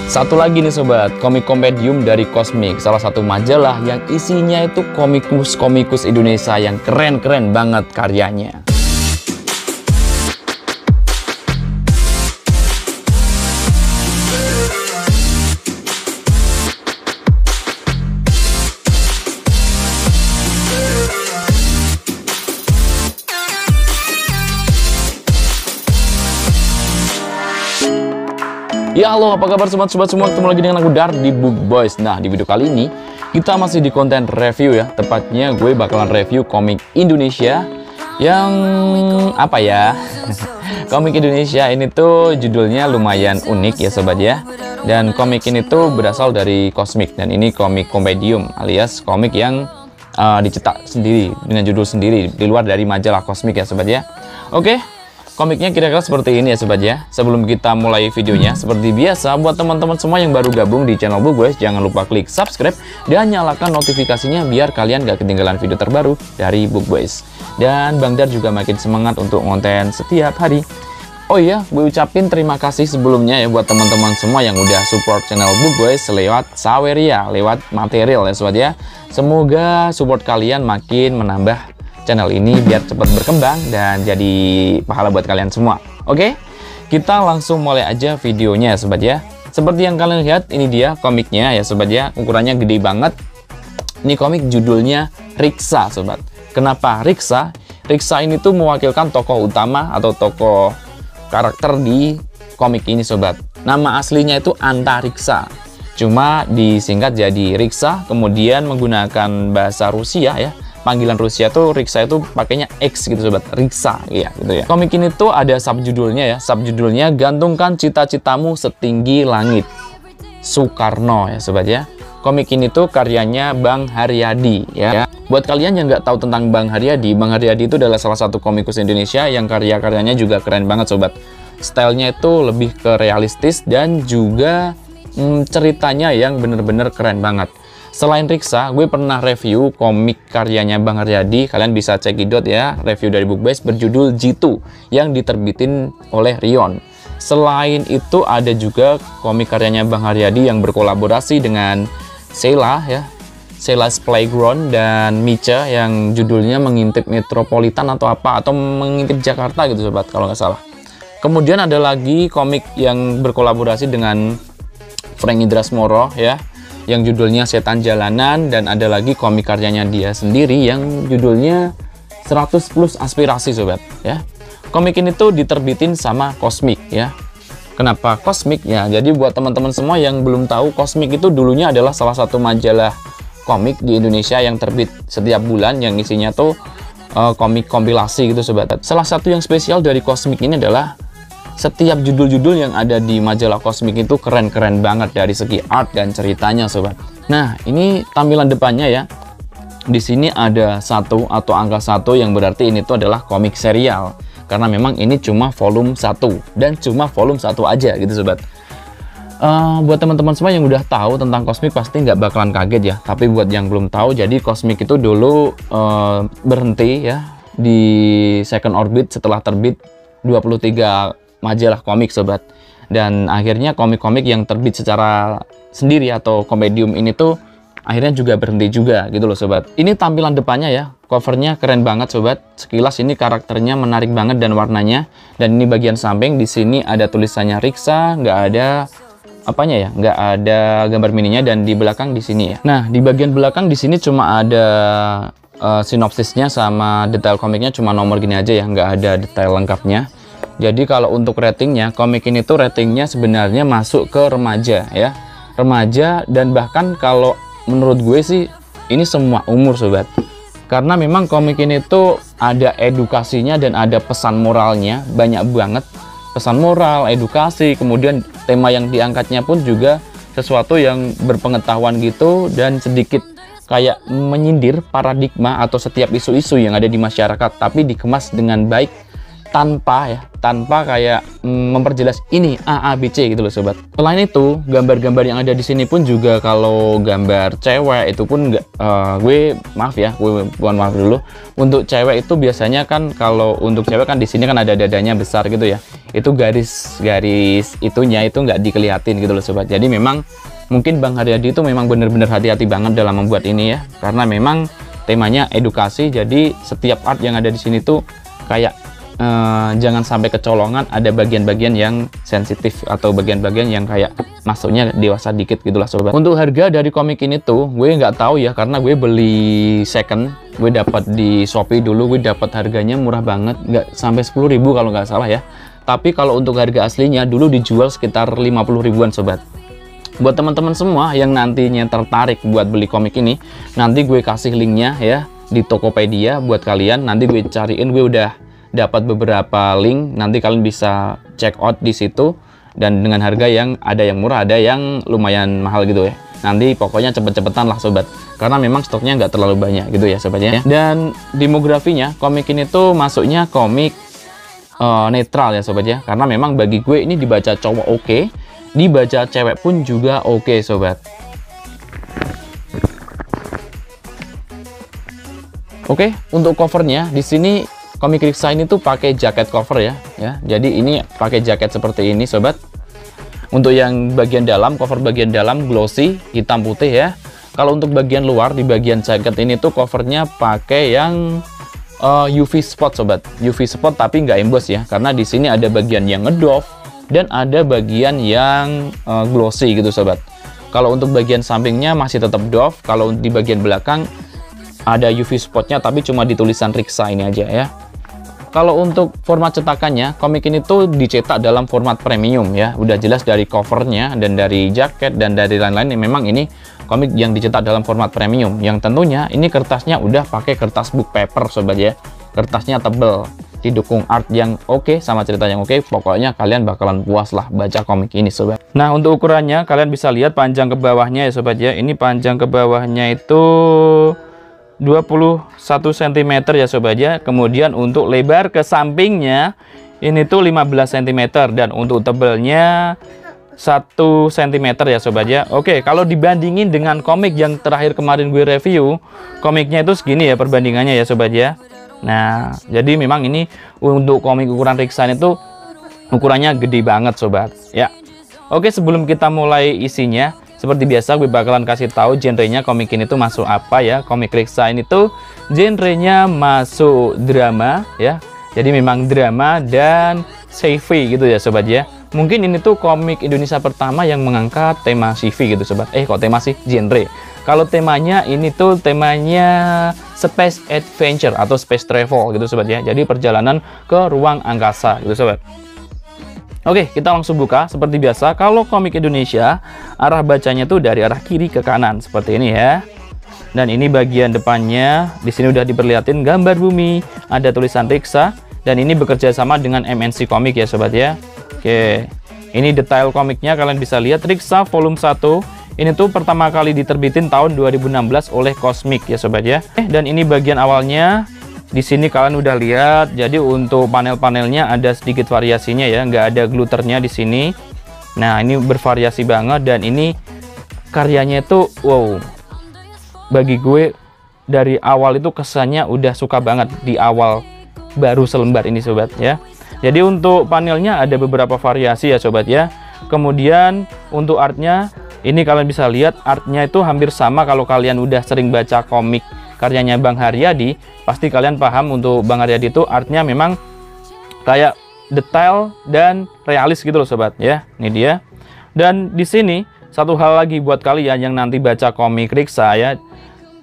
Satu lagi nih sobat, komik kompendium dari Cosmic, salah satu majalah yang isinya itu komikus-komikus Indonesia yang keren-keren banget karyanya. Ya halo, apa kabar sobat-sobat semua, ketemu lagi dengan aku Dar di Book Boys. Nah, di video kali ini kita masih di konten review ya. Tepatnya gue bakalan review komik Indonesia yang apa ya? Komik Indonesia ini tuh judulnya lumayan unik ya sobat ya. Dan komik ini tuh berasal dari Cosmic, dan ini komik kompendium alias komik yang dicetak sendiri dengan judul sendiri di luar dari majalah Cosmic ya sobat ya. Oke. Komiknya kira-kira seperti ini ya sobat ya. Sebelum kita mulai videonya, seperti biasa buat teman-teman semua yang baru gabung di channel Book Boys, jangan lupa klik subscribe dan nyalakan notifikasinya biar kalian gak ketinggalan video terbaru dari Book Boys. Dan Bang Dar juga makin semangat untuk konten setiap hari. Oh iya, gue ucapin terima kasih sebelumnya ya buat teman-teman semua yang udah support channel Book Boys lewat Saweria, lewat material ya sobat ya. Semoga support kalian makin menambah channel ini biar cepat berkembang dan jadi pahala buat kalian semua. Oke, kita langsung mulai aja videonya ya sobat ya. Seperti yang kalian lihat, ini dia komiknya ya sobat ya. Ukurannya gede banget. Ini komik judulnya Riksa sobat. Kenapa Riksa? Riksa ini tuh mewakilkan tokoh utama atau tokoh karakter di komik ini sobat. Nama aslinya itu Antariksa, cuma disingkat jadi Riksa, kemudian menggunakan bahasa Rusia ya. Panggilan Rusia tuh Riksa itu pakainya X gitu sobat, Riksa ya gitu ya. Komik ini tuh ada subjudulnya ya. Subjudulnya Gantungkan Cita-Citamu Setinggi Langit, Soekarno ya sobat ya. Komik ini tuh karyanya Bang Haryadi ya. Buat kalian yang nggak tahu tentang Bang Haryadi itu adalah salah satu komikus Indonesia yang karya-karyanya juga keren banget sobat. Stylenya itu lebih ke realistis dan juga ceritanya yang bener-bener keren banget. Selain Riksa, gue pernah review komik karyanya Bang Haryadi. Kalian bisa cekidot ya, review dari Book Boys berjudul Jitu yang diterbitin oleh Rion. Selain itu ada juga komik karyanya Bang Haryadi yang berkolaborasi dengan Sheila ya, Sheila's Playground dan Micha yang judulnya Mengintip Metropolitan atau apa, atau Mengintip Jakarta gitu sobat kalau nggak salah. Kemudian ada lagi komik yang berkolaborasi dengan Frank Indrasmoro ya, yang judulnya Setan Jalanan, dan ada lagi komik karyanya dia sendiri yang judulnya 100 Plus Aspirasi sobat ya. Komik ini tuh diterbitin sama Cosmic ya. Kenapa Cosmic ya? Jadi buat teman-teman semua yang belum tahu, Cosmic itu dulunya adalah salah satu majalah komik di Indonesia yang terbit setiap bulan, yang isinya tuh komik kompilasi gitu sobat. Salah satu yang spesial dari Cosmic ini adalah setiap judul-judul yang ada di majalah Cosmic itu keren-keren banget dari segi art dan ceritanya sobat. Nah, ini tampilan depannya ya. Di sini ada 1 atau angka 1 yang berarti ini tuh adalah komik serial. Karena memang ini cuma volume 1 dan cuma volume 1 aja gitu sobat. Buat teman-teman semua yang udah tahu tentang Cosmic pasti nggak bakalan kaget ya. Tapi buat yang belum tahu, jadi Cosmic itu dulu berhenti ya di second orbit setelah terbit 23 majalah komik sobat, dan akhirnya komik-komik yang terbit secara sendiri atau kompendium ini tuh akhirnya juga berhenti juga gitu loh sobat. Ini tampilan depannya ya, covernya keren banget sobat. Sekilas ini karakternya menarik banget dan warnanya, dan ini bagian samping di sini ada tulisannya Riksa, nggak ada apanya ya, nggak ada gambar mininya, dan di belakang di sini ya. Nah, di bagian belakang di sini cuma ada sinopsisnya sama detail komiknya, cuma nomor gini aja ya, nggak ada detail lengkapnya. Jadi kalau untuk ratingnya, komik ini tuh ratingnya sebenarnya masuk ke remaja ya, remaja, dan bahkan kalau menurut gue sih ini semua umur sobat, karena memang komik ini tuh ada edukasinya dan ada pesan moralnya, banyak banget pesan moral, edukasi, kemudian tema yang diangkatnya pun juga sesuatu yang berpengetahuan gitu, dan sedikit kayak menyindir paradigma atau setiap isu-isu yang ada di masyarakat, tapi dikemas dengan baik tanpa kayak memperjelas ini A B C gitu loh sobat. Selain itu, gambar-gambar yang ada di sini pun juga kalau gambar cewek itu pun nggak, gue mohon maaf dulu. Untuk cewek itu biasanya kan, kalau untuk cewek kan di sini kan ada dadanya besar gitu ya. Itu garis-garis itunya itu nggak dikelihatin gitu loh sobat. Jadi memang mungkin Bang Haryadi itu memang bener-bener hati-hati banget dalam membuat ini ya, karena memang temanya edukasi. Jadi setiap art yang ada di sini tuh kayak jangan sampai kecolongan, ada bagian-bagian yang sensitif atau bagian-bagian yang kayak masuknya dewasa dikit gitulah sobat. Untuk harga dari komik ini tuh gue nggak tahu ya, karena gue beli second, gue dapat di Shopee dulu, gue dapat harganya murah banget, nggak sampai 10.000 kalau nggak salah ya. Tapi kalau untuk harga aslinya dulu dijual sekitar 50 ribuan sobat. Buat teman-teman semua yang nantinya tertarik buat beli komik ini, nanti gue kasih linknya ya di Tokopedia buat kalian. Nanti gue cariin, gue udah dapat beberapa link, nanti kalian bisa check out di situ, dan dengan harga yang ada yang murah, ada yang lumayan mahal gitu ya. Nanti pokoknya cepet-cepetan lah sobat, karena memang stoknya nggak terlalu banyak gitu ya sobatnya. Dan demografinya komik ini tuh masuknya komik netral ya sobat ya, karena memang bagi gue ini dibaca cowok oke, dibaca cewek pun juga oke sobat. Oke, untuk covernya di sini komik Riksa ini tuh pakai jaket cover ya. Jadi ini pakai jaket seperti ini sobat. Untuk yang bagian dalam, cover bagian dalam glossy hitam putih ya. Kalau untuk bagian luar, di bagian jaket ini tuh covernya pakai yang UV spot sobat. UV spot tapi nggak emboss ya, karena di sini ada bagian yang ngedoff dan ada bagian yang glossy gitu sobat. Kalau untuk bagian sampingnya masih tetap doff. Kalau di bagian belakang ada UV spotnya, tapi cuma di tulisan Riksa ini aja ya. Kalau untuk format cetakannya, komik ini tuh dicetak dalam format premium ya. Udah jelas dari covernya dan dari jaket dan dari lain-lain, memang ini komik yang dicetak dalam format premium. Yang tentunya ini kertasnya udah pakai kertas book paper sobat ya. Kertasnya tebel, didukung art yang oke sama cerita yang oke. Pokoknya kalian bakalan puas lah baca komik ini sobat. Nah, untuk ukurannya kalian bisa lihat panjang ke bawahnya ya sobat ya. Ini panjang ke bawahnya itu 21 cm ya sobat ya. Kemudian untuk lebar ke sampingnya ini tuh 15 cm, dan untuk tebelnya 1 cm ya sobat ya. Oke, kalau dibandingin dengan komik yang terakhir kemarin gue review, komiknya itu segini ya perbandingannya ya sobat ya. Nah, jadi memang ini untuk komik ukuran Riksa itu ukurannya gede banget sobat ya. Oke, sebelum kita mulai isinya, seperti biasa gue bakalan kasih tahu genrenya komik ini tuh masuk apa ya. Komik Riksa ini tuh genrenya masuk drama ya. Jadi memang drama dan sci-fi gitu ya sobat ya. Mungkin ini tuh komik Indonesia pertama yang mengangkat tema sci-fi gitu sobat. Kok tema sih? Genre. Kalau temanya ini tuh temanya space adventure atau space travel gitu sobat ya. Jadi perjalanan ke ruang angkasa gitu sobat. Oke, kita langsung buka. Seperti biasa, kalau komik Indonesia, arah bacanya tuh dari arah kiri ke kanan seperti ini ya. Dan ini bagian depannya, di sini udah diperlihatin gambar bumi, ada tulisan Riksa, dan ini bekerja sama dengan MNC Komik ya sobat ya. Oke, ini detail komiknya kalian bisa lihat. Riksa volume 1 ini tuh pertama kali diterbitin tahun 2016 oleh Cosmic ya sobat ya. Dan ini bagian awalnya. Di sini kalian udah lihat, jadi untuk panel-panelnya ada sedikit variasinya ya, nggak ada gluternya di sini. Nah, ini bervariasi banget, dan ini karyanya itu wow. Bagi gue dari awal itu kesannya udah suka banget di awal baru selembar ini sobat ya. Jadi untuk panelnya ada beberapa variasi ya sobat ya. Kemudian untuk artnya, ini kalian bisa lihat artnya itu hampir sama. Kalau kalian udah sering baca komik karyanya Bang Haryadi, pasti kalian paham untuk Bang Haryadi itu artnya memang kayak detail dan realis gitu loh sobat ya. Ini dia. Dan di sini satu hal lagi buat kalian yang nanti baca komik Riksa ya,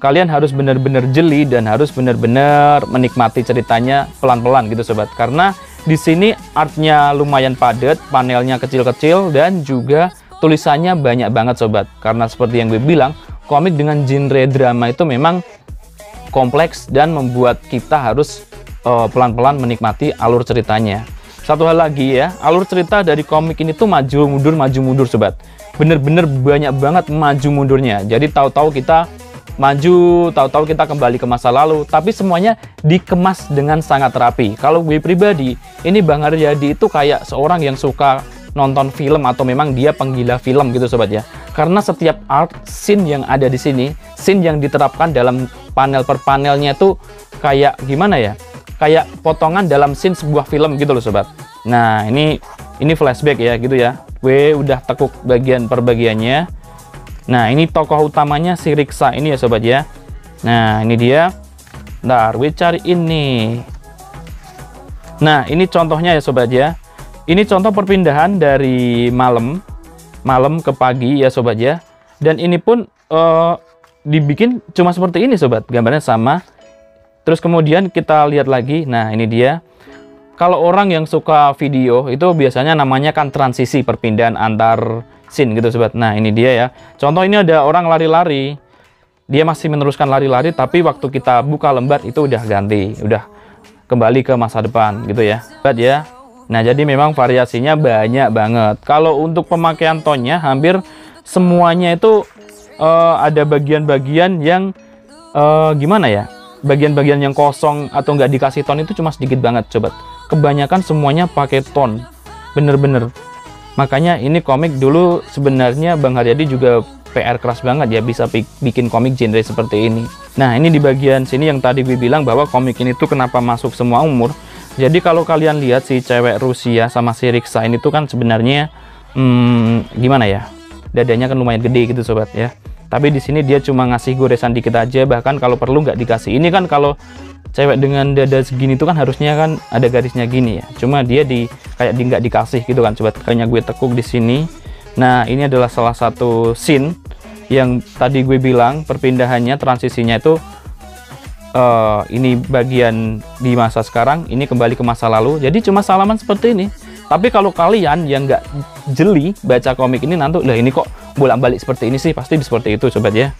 kalian harus benar-benar jeli dan harus benar-benar menikmati ceritanya pelan-pelan gitu sobat, karena di sini artnya lumayan padat, panelnya kecil-kecil, dan juga tulisannya banyak banget sobat. Karena seperti yang gue bilang, komik dengan genre drama itu memang kompleks dan membuat kita harus pelan-pelan menikmati alur ceritanya. Satu hal lagi ya, alur cerita dari komik ini tuh maju mundur sobat. Bener-bener banyak banget maju mundurnya. Jadi tahu-tahu kita maju, tahu-tahu kita kembali ke masa lalu, tapi semuanya dikemas dengan sangat rapi. Kalau gue pribadi, ini Bang Haryadi itu kayak seorang yang suka nonton film atau memang dia penggila film gitu sobat ya. Karena setiap art scene yang ada di sini, scene yang diterapkan dalam panel per panelnya itu kayak gimana ya? Kayak potongan dalam scene sebuah film gitu loh sobat. Nah, ini flashback ya gitu ya. Gue udah tekuk bagian per bagiannya. Nah, ini tokoh utamanya si Riksa ini ya sobat ya. Nah, ini dia. Ntar gue cari ini. Nah, ini contohnya ya sobat ya. Ini contoh perpindahan dari malam ke pagi ya sobat ya. Dan ini pun dibikin cuma seperti ini sobat. Gambarnya sama. Terus kemudian kita lihat lagi. Nah, ini dia. Kalau orang yang suka video itu biasanya namanya kan transisi, perpindahan antar scene gitu sobat. Nah, ini dia ya. Contoh ini ada orang lari-lari. Dia masih meneruskan lari-lari, tapi waktu kita buka lembar itu udah ganti, udah kembali ke masa depan gitu ya. Sobat ya. Nah, jadi memang variasinya banyak banget. Kalau untuk pemakaian tonnya hampir semuanya itu ada bagian-bagian yang gimana ya? Bagian-bagian yang kosong atau nggak dikasih ton itu cuma sedikit banget sobat. Kebanyakan semuanya pakai ton. Bener-bener. Makanya ini komik dulu sebenarnya Bang Haryadi juga PR keras banget ya bisa bikin komik genre seperti ini. Nah, ini di bagian sini yang tadi gue bilang bahwa komik ini tuh kenapa masuk semua umur. Jadi kalau kalian lihat si cewek Rusia sama si Riksa ini tuh kan sebenarnya gimana ya? Dadanya kan lumayan gede gitu sobat ya. Tapi di sini dia cuma ngasih goresan dikit aja, bahkan kalau perlu nggak dikasih. Ini kan kalau cewek dengan dada segini tuh kan harusnya kan ada garisnya gini ya. Cuma dia kayak nggak dikasih gitu kan sobat. Kayaknya gue tekuk di sini. Nah, ini adalah salah satu scene yang tadi gue bilang perpindahannya, transisinya itu ini bagian di masa sekarang, ini kembali ke masa lalu. Jadi cuma salaman seperti ini. Tapi kalau kalian yang nggak jeli baca komik ini nanti, lah ini kok bolak-balik seperti ini sih, pasti seperti itu sobat ya.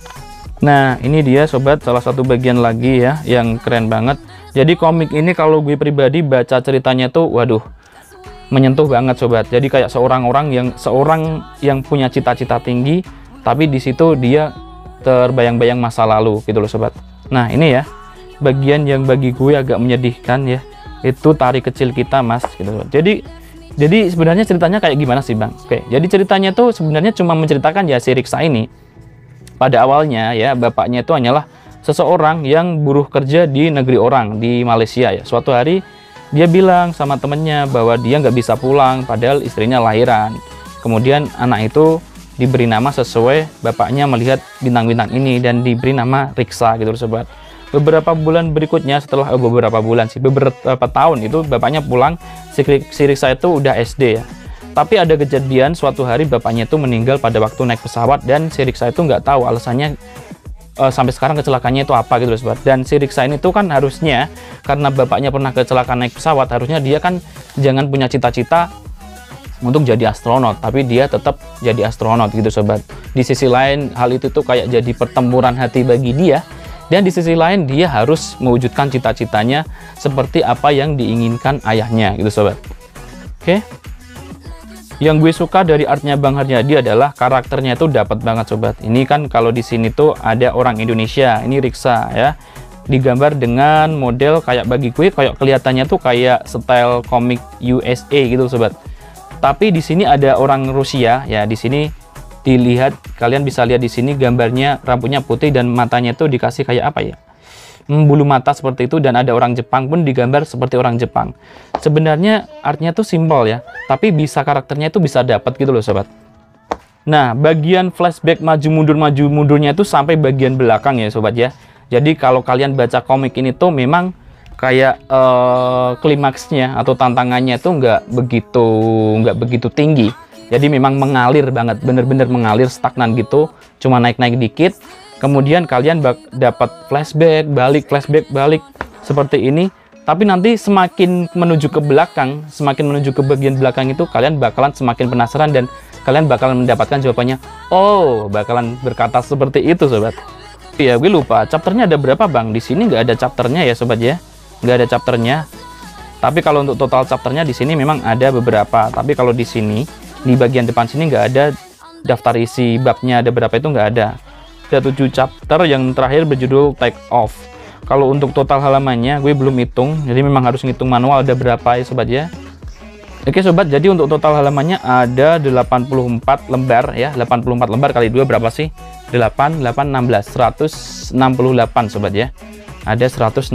Nah, ini dia sobat salah satu bagian lagi ya yang keren banget. Jadi komik ini kalau gue pribadi baca ceritanya tuh waduh, menyentuh banget sobat. Jadi kayak seorang yang punya cita-cita tinggi, tapi di situ dia terbayang-bayang masa lalu gitu loh sobat. Nah, ini ya bagian yang bagi gue agak menyedihkan ya. Itu tarik kecil kita mas gitu loh. Jadi sebenarnya ceritanya kayak gimana sih Bang? Oke, jadi ceritanya tuh sebenarnya cuma menceritakan ya si Riksa ini. Pada awalnya ya bapaknya itu hanyalah seseorang yang buruh kerja di negeri orang di Malaysia ya. Suatu hari dia bilang sama temennya bahwa dia nggak bisa pulang padahal istrinya lahiran. Kemudian anak itu diberi nama sesuai bapaknya melihat bintang-bintang ini dan diberi nama Riksa gitu loh sobat. Beberapa bulan berikutnya setelah beberapa tahun itu bapaknya pulang, si Riksa itu udah SD ya. Tapi ada kejadian suatu hari bapaknya itu meninggal pada waktu naik pesawat dan si Riksa itu nggak tahu alasannya sampai sekarang kecelakaannya itu apa gitu loh sobat. Dan si Riksa ini tuh kan harusnya karena bapaknya pernah kecelakaan naik pesawat, harusnya dia kan jangan punya cita-cita untuk jadi astronot, tapi dia tetap jadi astronot gitu sobat. Di sisi lain hal itu tuh kayak jadi pertempuran hati bagi dia. Dan di sisi lain dia harus mewujudkan cita-citanya seperti apa yang diinginkan ayahnya gitu sobat. Oke. Yang gue suka dari artnya Bang Haryadi adalah karakternya itu dapat banget sobat. Ini kan kalau di sini tuh ada orang Indonesia, ini Riksa ya. Digambar dengan model kayak bagi gue kayak kelihatannya tuh kayak style komik USA gitu sobat. Tapi di sini ada orang Rusia ya, di sini dilihat, kalian bisa lihat di sini gambarnya rambutnya putih dan matanya tuh dikasih kayak apa ya, bulu mata seperti itu, dan ada orang Jepang pun digambar seperti orang Jepang. Sebenarnya artnya tuh simpel ya, tapi bisa karakternya itu bisa dapat gitu loh sobat. Nah, bagian flashback maju mundurnya itu sampai bagian belakang ya sobat ya. Jadi kalau kalian baca komik ini tuh memang kayak klimaksnya atau tantangannya itu nggak begitu tinggi. Jadi memang mengalir banget, bener-bener mengalir, stagnan gitu, cuma naik-naik dikit. Kemudian kalian dapat flashback, balik, seperti ini. Tapi nanti semakin menuju ke belakang, semakin menuju ke bagian belakang itu, kalian bakalan semakin penasaran dan kalian bakalan mendapatkan jawabannya. Oh, bakalan berkata seperti itu, sobat. Ya, gue lupa, chapternya ada berapa, Bang? Di sini nggak ada chapternya ya, sobat ya. Nggak ada chapternya. Tapi kalau untuk total chapternya di sini memang ada beberapa. Tapi kalau di sini, di bagian depan sini nggak ada daftar isi babnya ada berapa, itu nggak ada. ada 7 chapter, yang terakhir berjudul Take Off. Kalau untuk total halamannya gue belum hitung, jadi memang harus ngitung manual ada berapa ya sobat ya. Oke sobat, jadi untuk total halamannya ada 84 lembar ya. 84 lembar kali 2 berapa sih? 8, 16 168 sobat ya. Ada 168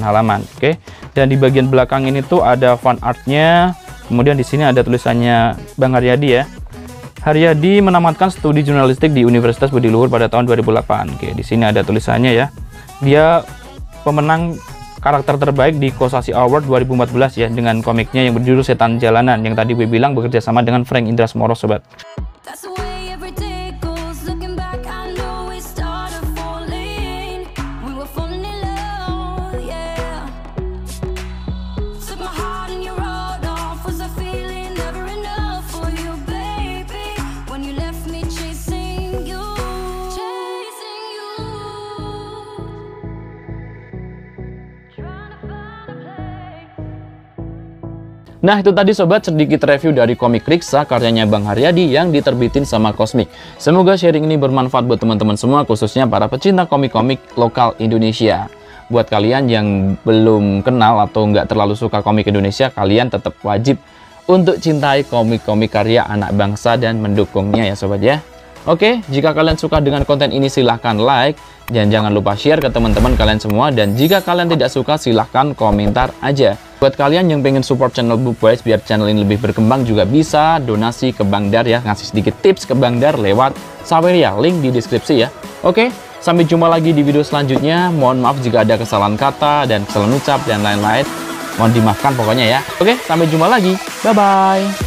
halaman. Oke. Dan di bagian belakang ini tuh ada fan artnya. Kemudian di sini ada tulisannya Bang Haryadi ya. Haryadi menamatkan studi jurnalistik di Universitas Budi Luhur pada tahun 2008. Oke, di sini ada tulisannya ya. Dia pemenang karakter terbaik di Kosasi Award 2014 ya, dengan komiknya yang berjudul Setan Jalanan yang tadi gue bilang bekerja sama dengan Frank Indrasmoro sobat. Nah, itu tadi sobat sedikit review dari komik Riksa karyanya Bang Haryadi yang diterbitin sama Cosmic. Semoga sharing ini bermanfaat buat teman-teman semua, khususnya para pecinta komik-komik lokal Indonesia. Buat kalian yang belum kenal atau nggak terlalu suka komik Indonesia, kalian tetap wajib untuk cintai komik-komik karya anak bangsa dan mendukungnya ya sobat ya. Oke, jika kalian suka dengan konten ini silahkan like, dan jangan lupa share ke teman-teman kalian semua. Dan jika kalian tidak suka silahkan komentar aja. Buat kalian yang pengen support channel Book Boys biar channel ini lebih berkembang, juga bisa donasi ke Bang Dar ya, ngasih sedikit tips ke Bang Dar lewat Saweria, link di deskripsi ya. Oke, sampai jumpa lagi di video selanjutnya. Mohon maaf jika ada kesalahan kata dan kesalahan ucap dan lain-lain. Mohon dimaafkan pokoknya ya. Oke, sampai jumpa lagi. Bye-bye.